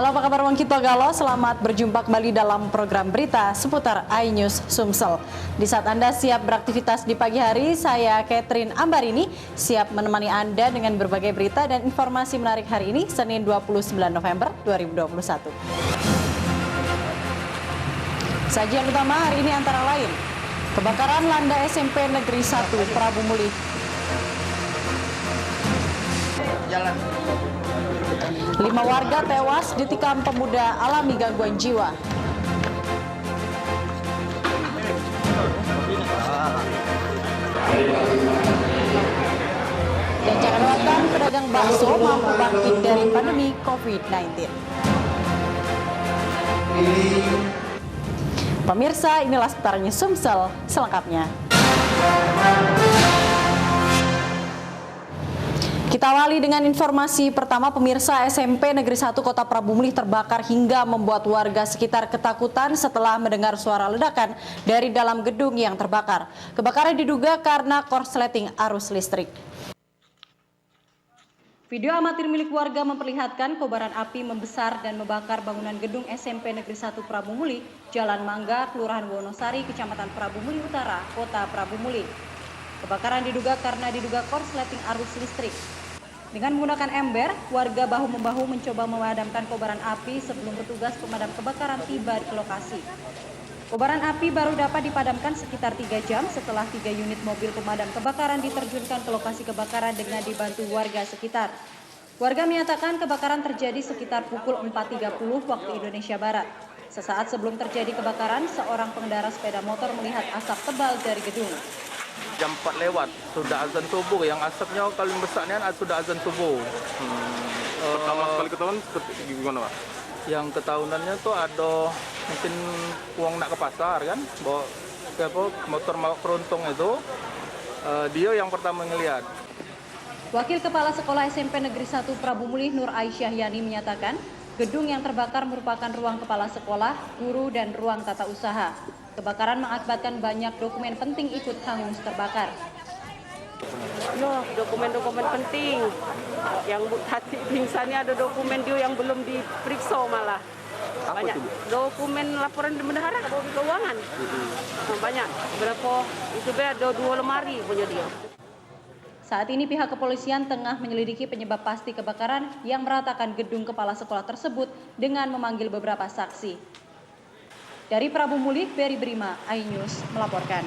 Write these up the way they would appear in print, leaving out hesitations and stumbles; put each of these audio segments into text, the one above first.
Halo, apa kabar Wong Kito Galo? Selamat berjumpa kembali dalam program berita seputar iNews Sumsel. Di saat Anda siap beraktivitas di pagi hari, saya Catherine Ambarini siap menemani Anda dengan berbagai berita dan informasi menarik hari ini, Senin 29 November 2021. Sajian utama hari ini antara lain, kebakaran landa SMP Negeri 1 Prabu Muli. Jalan. 5 warga tewas ditikam pemuda alami gangguan jiwa. Dan jangan lupakan pedagang bakso mampu bangkit dari pandemi COVID-19. Pemirsa, inilah seputarnya Sumsel selengkapnya. Kita awali dengan informasi pertama, pemirsa. SMP Negeri 1 Kota Prabu Muli terbakar hingga membuat warga sekitar ketakutan setelah mendengar suara ledakan dari dalam gedung yang terbakar. Kebakaran diduga karena korsleting arus listrik. Video amatir milik warga memperlihatkan kobaran api membesar dan membakar bangunan gedung SMP Negeri 1 Prabu Muli, Jalan Mangga, Kelurahan Wonosari, Kecamatan Prabu Muli Utara, Kota Prabu Muli. Kebakaran diduga karena korsleting arus listrik. Dengan menggunakan ember, warga bahu-membahu mencoba memadamkan kobaran api sebelum petugas pemadam kebakaran tiba di lokasi. Kobaran api baru dapat dipadamkan sekitar 3 jam setelah 3 unit mobil pemadam kebakaran diterjunkan ke lokasi kebakaran dengan dibantu warga sekitar. Warga menyatakan kebakaran terjadi sekitar pukul 4.30 waktu Indonesia Barat. Sesaat sebelum terjadi kebakaran, seorang pengendara sepeda motor melihat asap tebal dari gedung. Jam 4 lewat, sudah azan subuh. Yang asapnya paling besarnya sudah azan subuh. Pertama sekali ketahuan gimana Pak? Yang ketahunannya tuh ada mungkin uang nak ke pasar kan, bawa motor keruntung itu, dia yang pertama ngelihat. Wakil Kepala Sekolah SMP Negeri 1 Prabu Muli Nur Aisyah Yani menyatakan, gedung yang terbakar merupakan ruang kepala sekolah, guru, dan ruang tata usaha. Kebakaran mengakibatkan banyak dokumen penting ikut hangus terbakar. Dokumen-dokumen penting. Yang tadi pingsannya ada dokumen dia yang belum diperiksa malah. Banyak dokumen laporan bendahara keuangan. Banyak. Berapa itu ada 2 lemari punya dia. Saat ini pihak kepolisian tengah menyelidiki penyebab pasti kebakaran yang meratakan gedung kepala sekolah tersebut dengan memanggil beberapa saksi. Dari Prabu Muli, Beri Brima, iNews melaporkan.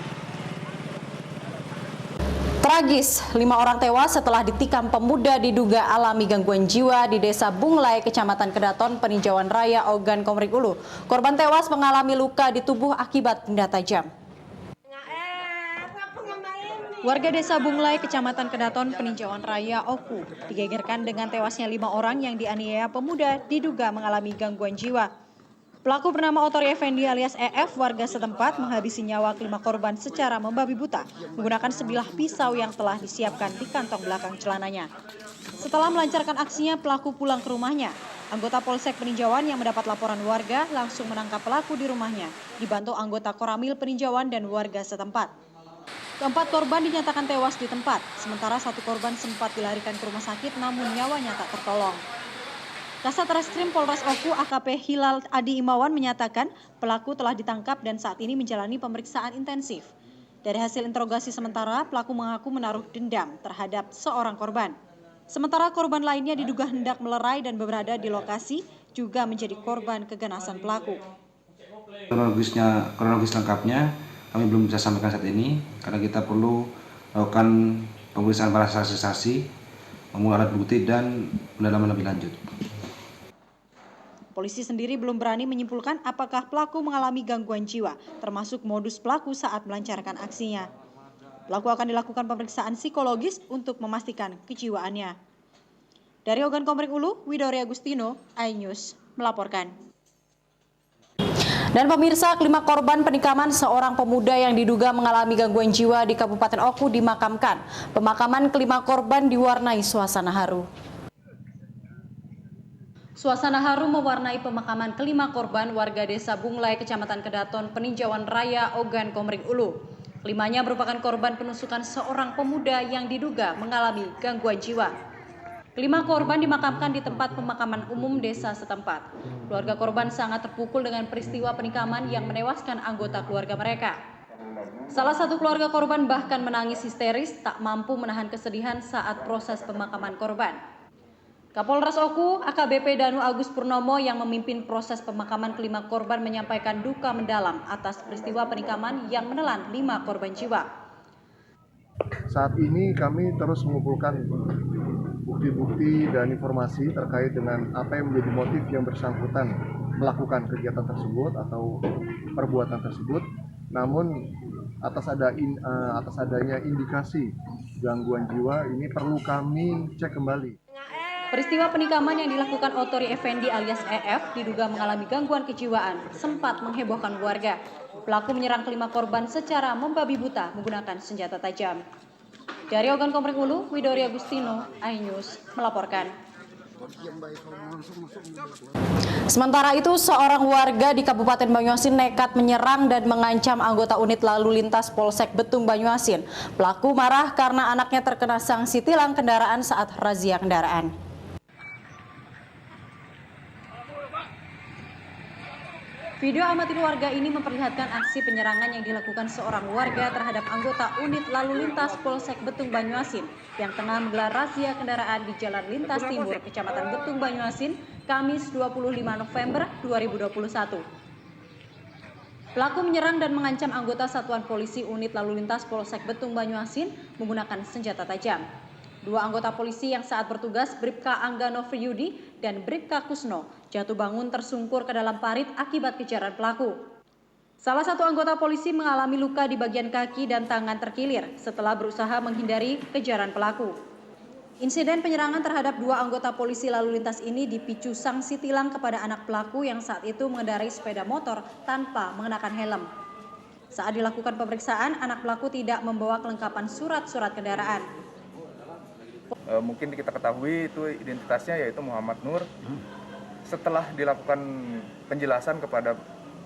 Tragis, 5 orang tewas setelah ditikam pemuda diduga alami gangguan jiwa di Desa Bunglai, Kecamatan Kedaton, Peninjauan Raya, Ogan Komering Ulu. Korban tewas mengalami luka di tubuh akibat benda tajam. Warga Desa Bunglai, Kecamatan Kedaton, Peninjauan Raya, Oku, digegerkan dengan tewasnya 5 orang yang dianiaya pemuda diduga mengalami gangguan jiwa. Pelaku bernama Otori Effendi alias EF, warga setempat, menghabisi nyawa kelima korban secara membabi buta menggunakan sebilah pisau yang telah disiapkan di kantong belakang celananya. Setelah melancarkan aksinya, pelaku pulang ke rumahnya. Anggota Polsek Peninjauan yang mendapat laporan warga langsung menangkap pelaku di rumahnya, dibantu anggota Koramil Peninjauan dan warga setempat. Keempat korban dinyatakan tewas di tempat, sementara 1 korban sempat dilarikan ke rumah sakit namun nyawanya tak tertolong. Kasat Reskrim Polres Oku AKP Hilal Adi Imawan menyatakan pelaku telah ditangkap dan saat ini menjalani pemeriksaan intensif. Dari hasil interogasi sementara, pelaku mengaku menaruh dendam terhadap seorang korban. Sementara korban lainnya diduga hendak melerai dan berada di lokasi juga menjadi korban keganasan pelaku. Kronologis lengkapnya kami belum bisa sampaikan saat ini karena kita perlu melakukan pemeriksaan para saksi, mengumpulkan alat bukti dan pendalaman lebih lanjut. Polisi sendiri belum berani menyimpulkan apakah pelaku mengalami gangguan jiwa, termasuk modus pelaku saat melancarkan aksinya. Pelaku akan dilakukan pemeriksaan psikologis untuk memastikan kejiwaannya. Dari Ogan Komering Ulu, Widori Agustino, iNews melaporkan. Dan pemirsa, 5 korban penikaman seorang pemuda yang diduga mengalami gangguan jiwa di Kabupaten Oku dimakamkan. Pemakaman kelima korban diwarnai suasana haru. Suasana haru mewarnai pemakaman kelima korban warga Desa Bunglai, Kecamatan Kedaton, Peninjauan Raya, Ogan Komering Ulu. 5-nya merupakan korban penusukan seorang pemuda yang diduga mengalami gangguan jiwa. Kelima korban dimakamkan di tempat pemakaman umum desa setempat. Keluarga korban sangat terpukul dengan peristiwa penikaman yang menewaskan anggota keluarga mereka. Salah satu keluarga korban bahkan menangis histeris, tak mampu menahan kesedihan saat proses pemakaman korban. Kapolres Oku, AKBP Danu Agus Purnomo yang memimpin proses pemakaman kelima korban menyampaikan duka mendalam atas peristiwa penikaman yang menelan 5 korban jiwa. Saat ini kami terus mengumpulkan bukti-bukti dan informasi terkait dengan apa yang menjadi motif yang bersangkutan melakukan kegiatan tersebut atau perbuatan tersebut. Namun atas adanya indikasi gangguan jiwa ini perlu kami cek kembali. Peristiwa penikaman yang dilakukan Otori Effendi alias EF diduga mengalami gangguan kejiwaan, sempat menghebohkan warga. Pelaku menyerang kelima korban secara membabi buta menggunakan senjata tajam. Dari Ogan Komering Ulu, Widori Agustino, iNews melaporkan. Sementara itu, seorang warga di Kabupaten Banyuasin nekat menyerang dan mengancam anggota unit lalu lintas Polsek Betung Banyuasin. Pelaku marah karena anaknya terkena sanksi tilang kendaraan saat razia kendaraan. Video amatir warga ini memperlihatkan aksi penyerangan yang dilakukan seorang warga terhadap anggota unit lalu lintas Polsek Betung Banyuasin yang tengah menggelar razia kendaraan di Jalan Lintas Timur, Kecamatan Betung Banyuasin, Kamis 25 November 2021. Pelaku menyerang dan mengancam anggota Satuan Polisi unit lalu lintas Polsek Betung Banyuasin menggunakan senjata tajam. Dua anggota polisi yang saat bertugas, Bribka Anggano Friyudi dan Bribka Kusno, jatuh bangun tersungkur ke dalam parit akibat kejaran pelaku. Salah satu anggota polisi mengalami luka di bagian kaki dan tangan terkilir setelah berusaha menghindari kejaran pelaku. Insiden penyerangan terhadap dua anggota polisi lalu lintas ini dipicu sanksi tilang kepada anak pelaku yang saat itu mengendarai sepeda motor tanpa mengenakan helm. Saat dilakukan pemeriksaan, anak pelaku tidak membawa kelengkapan surat-surat kendaraan. Mungkin kita ketahui itu identitasnya yaitu Muhammad Nur. Setelah dilakukan penjelasan kepada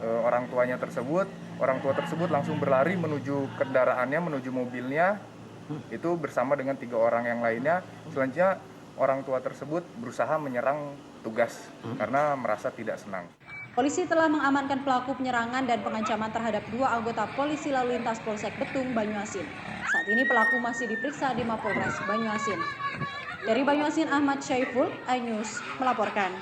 orang tuanya tersebut, orang tua tersebut langsung berlari menuju kendaraannya, menuju mobilnya, itu bersama dengan 3 orang yang lainnya. Selanjutnya orang tua tersebut berusaha menyerang tugas karena merasa tidak senang. Polisi telah mengamankan pelaku penyerangan dan pengancaman terhadap 2 anggota polisi lalu lintas Polsek Betung Banyuasin. Saat ini pelaku masih diperiksa di Mapolres Banyuasin. Dari Banyuasin, Ahmad Syaiful, iNews melaporkan.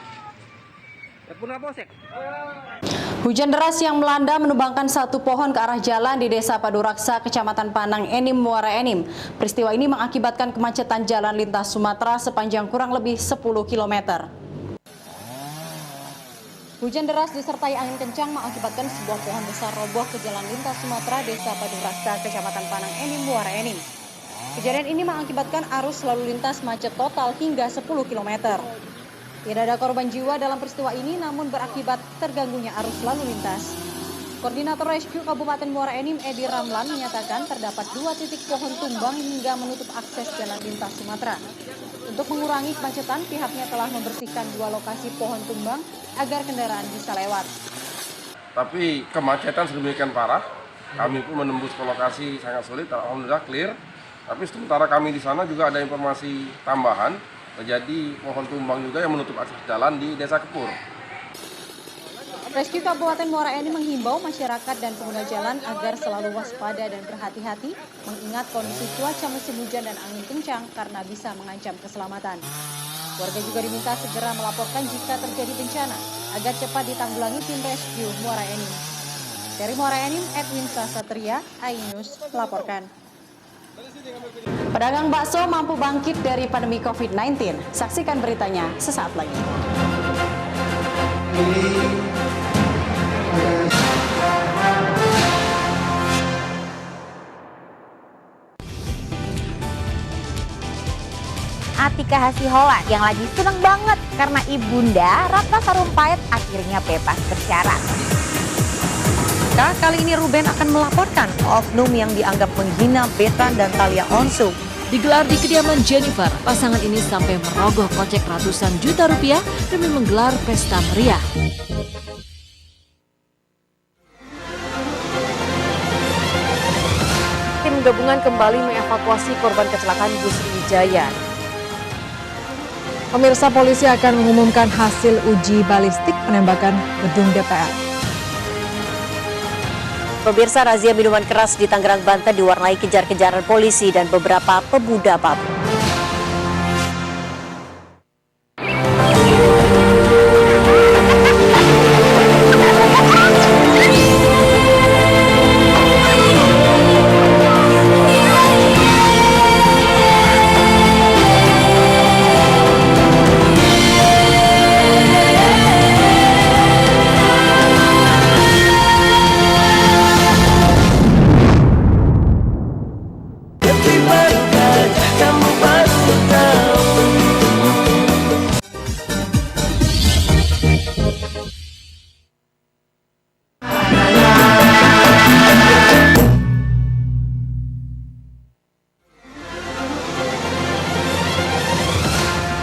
Hujan deras yang melanda menumbangkan 1 pohon ke arah jalan di Desa Paduraksa, Kecamatan Panang Enim, Muara Enim. Peristiwa ini mengakibatkan kemacetan jalan lintas Sumatera sepanjang kurang lebih 10 km. Hujan deras disertai angin kencang mengakibatkan sebuah pohon besar roboh ke jalan lintas Sumatera Desa Paduraksa, Kecamatan Panang Enim, Muara Enim. Kejadian ini mengakibatkan arus lalu lintas macet total hingga 10 km. Tidak ada korban jiwa dalam peristiwa ini, namun berakibat terganggunya arus lalu lintas. Koordinator Rescue Kabupaten Muara Enim, Edi Ramlan, menyatakan terdapat 2 titik pohon tumbang hingga menutup akses jalan lintas Sumatera. Untuk mengurangi kemacetan, pihaknya telah membersihkan 2 lokasi pohon tumbang agar kendaraan bisa lewat. Tapi kemacetan sedemikian parah, kami pun menembus ke lokasi sangat sulit, alhamdulillah clear. Tapi sementara kami di sana juga ada informasi tambahan, terjadi pohon tumbang juga yang menutup akses jalan di Desa Kepur. Rescue Kabupaten Muara Enim menghimbau masyarakat dan pengguna jalan agar selalu waspada dan berhati-hati mengingat kondisi cuaca musim hujan dan angin kencang karena bisa mengancam keselamatan. Warga juga diminta segera melaporkan jika terjadi bencana agar cepat ditanggulangi tim rescue Muara Enim. Dari Muara Enim, Edwin Sasatria, iNews melaporkan. Pedagang bakso mampu bangkit dari pandemi COVID-19. Saksikan beritanya sesaat lagi. Atika Hasiholan yang lagi seneng banget karena ibunda Ratna Sarumpait akhirnya bebas bersyarat. Kali ini Ruben akan melaporkan oknum yang dianggap menghina Bethan dan Thalia Onsu. Digelar di kediaman Jennifer, pasangan ini sampai merogoh kocek ratusan juta rupiah demi menggelar pesta meriah. Tim gabungan kembali mengevakuasi korban kecelakaan bus Wijaya. Pemirsa, polisi akan mengumumkan hasil uji balistik penembakan gedung DPR. Pemirsa, razia minuman keras di Tangerang, Banten diwarnai kejar-kejaran polisi dan beberapa pemuda mabuk.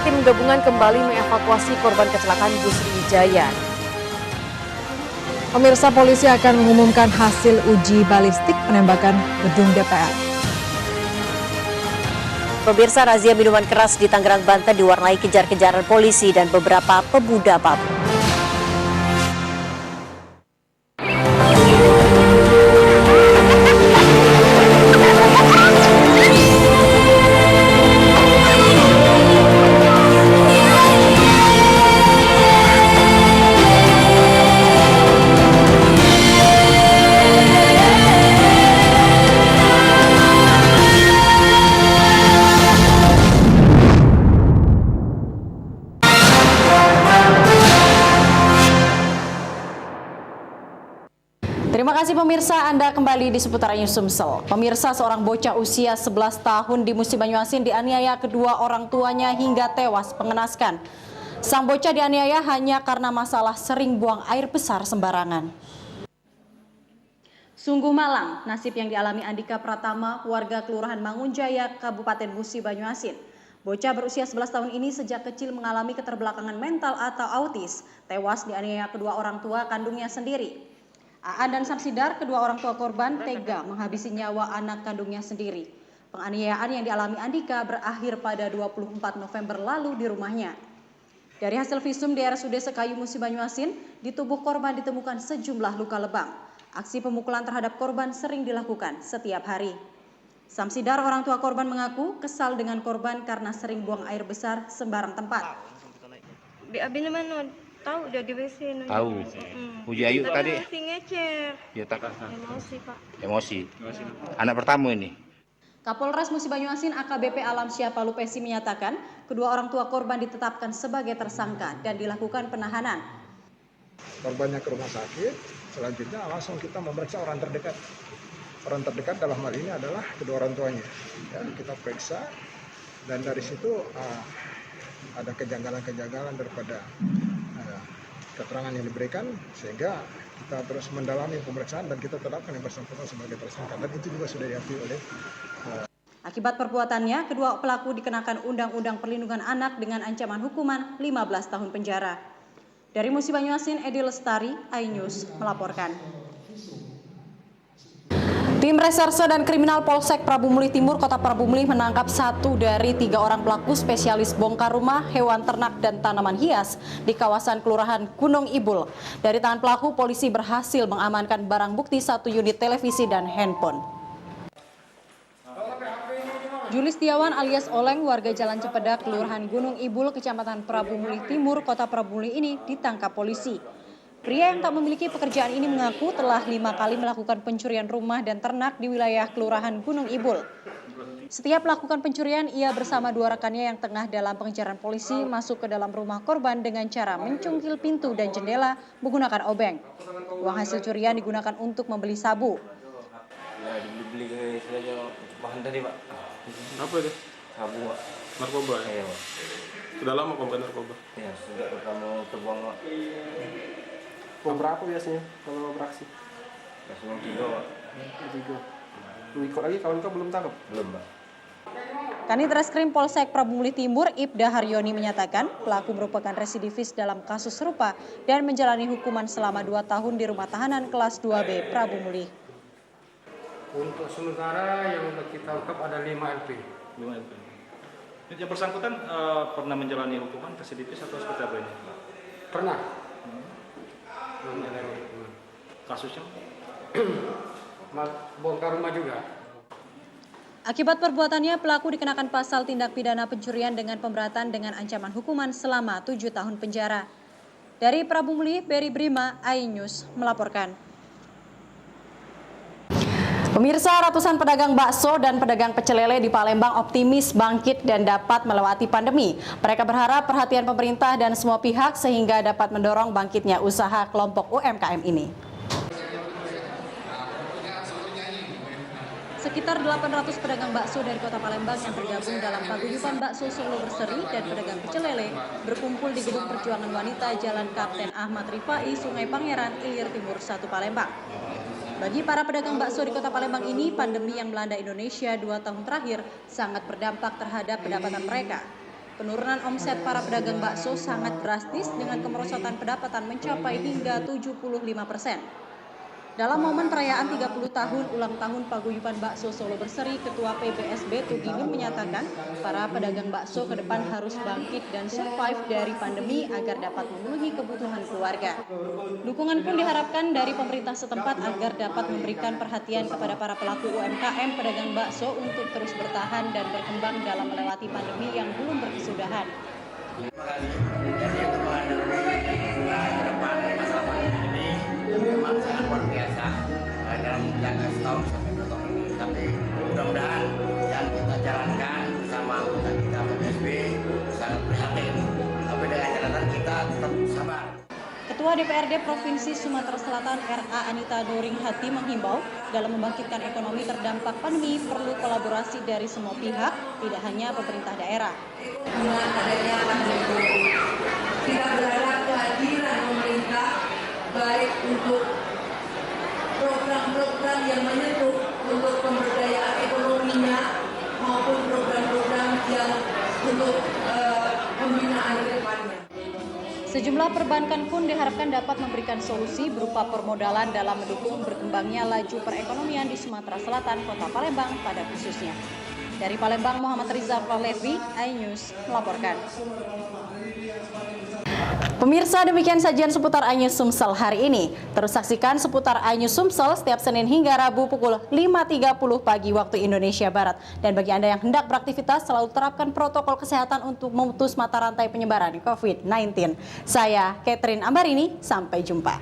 Tim gabungan kembali mengevakuasi korban kecelakaan bus Sriwijaya. Pemirsa, polisi akan mengumumkan hasil uji balistik penembakan gedung DPR. Pemirsa, razia minuman keras di Tangerang, Banten diwarnai kejar-kejaran polisi dan beberapa pemuda mabuk. Terima kasih pemirsa, Anda kembali di Seputar News Sumsel. Pemirsa, seorang bocah usia 11 tahun di Musi Banyuasin dianiaya kedua orang tuanya hingga tewas mengenaskan. Sang bocah dianiaya hanya karena masalah sering buang air besar sembarangan. Sungguh malang nasib yang dialami Andika Pratama, warga Kelurahan Mangunjaya, Kabupaten Musi Banyuasin. Bocah berusia 11 tahun ini sejak kecil mengalami keterbelakangan mental atau autis, tewas dianiaya kedua orang tua kandungnya sendiri. Aan dan Samsidar, kedua orang tua korban, tega menghabisi nyawa anak kandungnya sendiri. Penganiayaan yang dialami Andika berakhir pada 24 November lalu di rumahnya. Dari hasil visum di RSUD Sekayu Musi Banyuasin, di tubuh korban ditemukan sejumlah luka lebam. Aksi pemukulan terhadap korban sering dilakukan setiap hari. Samsidar, orang tua korban, mengaku kesal dengan korban karena sering buang air besar sembarang tempat. Tahu udah di WC. Tahu. Puji Ayu tadi. Masih ngecer. Ya tak. Emosi, Pak. Emosi. Anak pertama ini. Kapolres Musi Banyuasin AKBP Alamsyah Palupesi menyatakan kedua orang tua korban ditetapkan sebagai tersangka dan dilakukan penahanan. Korbannya ke rumah sakit, selanjutnya langsung kita memeriksa orang terdekat. Orang terdekat dalam hal ini adalah kedua orang tuanya. Ya, kita periksa dan dari situ ada kejanggalan-kejanggalan daripada keterangan yang diberikan, sehingga kita terus mendalami pemeriksaan dan kita tetapkan yang bersangkutan sebagai tersangka, dan itu juga sudah diakui oleh. Akibat perbuatannya, kedua pelaku dikenakan Undang-Undang Perlindungan Anak dengan ancaman hukuman 15 tahun penjara. Dari Musi Banyuasin, Edi Lestari, iNews melaporkan. Tim Reserse dan Kriminal Polsek Prabu Mulih Timur, Kota Prabu Mulih menangkap 1 dari 3 orang pelaku spesialis bongkar rumah, hewan ternak, dan tanaman hias di kawasan Kelurahan Gunung Ibul. Dari tangan pelaku, polisi berhasil mengamankan barang bukti 1 unit televisi dan handphone. Juli Setiawan alias Oleng, warga Jalan Cepedak, Kelurahan Gunung Ibul, Kecamatan Prabu Mulih Timur, Kota Prabu Mulih ini ditangkap polisi. Pria yang tak memiliki pekerjaan ini mengaku telah 5 kali melakukan pencurian rumah dan ternak di wilayah Kelurahan Gunung Ibul. Setiap melakukan pencurian, ia bersama 2 rekannya yang tengah dalam pengejaran polisi masuk ke dalam rumah korban dengan cara mencungkil pintu dan jendela menggunakan obeng. Uang hasil curian digunakan untuk membeli sabu. Ya, dibeli saja bahan tadi, Pak. Apa itu? Sabu, Pak. Narkoba? Iya, Pak. Sudah lama korban narkoba? Ya, sudah pertama terbuang, Pak. Berapa biasanya kalau beraksi? Ya, sebelum 3, Pak. 3. Lu ikut lagi, kawan kau belum tangkap? Belum, Pak. Kanit Reskrim Polsek Prabu Mulih Timur, Ibda Haryoni, menyatakan pelaku merupakan residivis dalam kasus serupa dan menjalani hukuman selama 2 tahun di rumah tahanan kelas 2B Prabu Mulih. Untuk sementara yang kita tangkap ada 5 LP. 5 LP. Yang bersangkutan pernah menjalani hukuman residivis atau seperti apa ini? Pernah. Kasusnya? Bongkar rumah juga. Akibat perbuatannya, pelaku dikenakan pasal tindak pidana pencurian dengan pemberatan dengan ancaman hukuman selama 7 tahun penjara. Dari Prabu Muli, Beri Brima, iNews melaporkan. Pemirsa, ratusan pedagang bakso dan pedagang pecel lele di Palembang optimis bangkit dan dapat melewati pandemi. Mereka berharap perhatian pemerintah dan semua pihak sehingga dapat mendorong bangkitnya usaha kelompok UMKM ini. Sekitar 800 pedagang bakso dari Kota Palembang yang tergabung dalam paguyuban bakso Solo Berseri dan pedagang pecel lele berkumpul di Gedung Perjuangan Wanita Jalan Kapten Ahmad Rifai, Sungai Pangeran, Ilir Timur 1 Palembang. Bagi para pedagang bakso di Kota Palembang ini, pandemi yang melanda Indonesia 2 tahun terakhir sangat berdampak terhadap pendapatan mereka. Penurunan omset para pedagang bakso sangat drastis dengan kemerosotan pendapatan mencapai hingga 75%. Dalam momen perayaan 30 tahun ulang tahun Paguyuban Bakso Solo Berseri, Ketua PBSB Tugimin menyatakan para pedagang bakso ke depan harus bangkit dan survive dari pandemi agar dapat memenuhi kebutuhan keluarga. Dukungan pun diharapkan dari pemerintah setempat agar dapat memberikan perhatian kepada para pelaku UMKM pedagang bakso untuk terus bertahan dan berkembang dalam melewati pandemi yang belum berkesudahan. Memang sangat luar biasa dalam jangka setahun sampai 2 tahun ini. Tapi mudah-mudahan yang kita jalankan bersama anggota kita PBSB sangat prihatin. Tapi dengan catatan kita tetap sabar. Ketua DPRD Provinsi Sumatera Selatan RA Anita Doring Hati menghimbau dalam membangkitkan ekonomi terdampak pandemi perlu kolaborasi dari semua pihak, tidak hanya pemerintah daerah. Dengan adanya pandemi, kita berharap kehadiran pemerintah baik untuk program-program yang menyentuh untuk pemberdayaan ekonominya maupun program-program yang untuk pembinaan ke depannya. Sejumlah perbankan pun diharapkan dapat memberikan solusi berupa permodalan dalam mendukung berkembangnya laju perekonomian di Sumatera Selatan, Kota Palembang pada khususnya. Dari Palembang, Muhammad Rizal Levi, iNews melaporkan. Pemirsa, demikian sajian seputar iNews Sumsel hari ini. Terus saksikan seputar iNews Sumsel setiap Senin hingga Rabu pukul 5.30 pagi waktu Indonesia Barat. Dan bagi Anda yang hendak beraktivitas, selalu terapkan protokol kesehatan untuk memutus mata rantai penyebaran COVID-19. Saya Catherine Ambarini, sampai jumpa.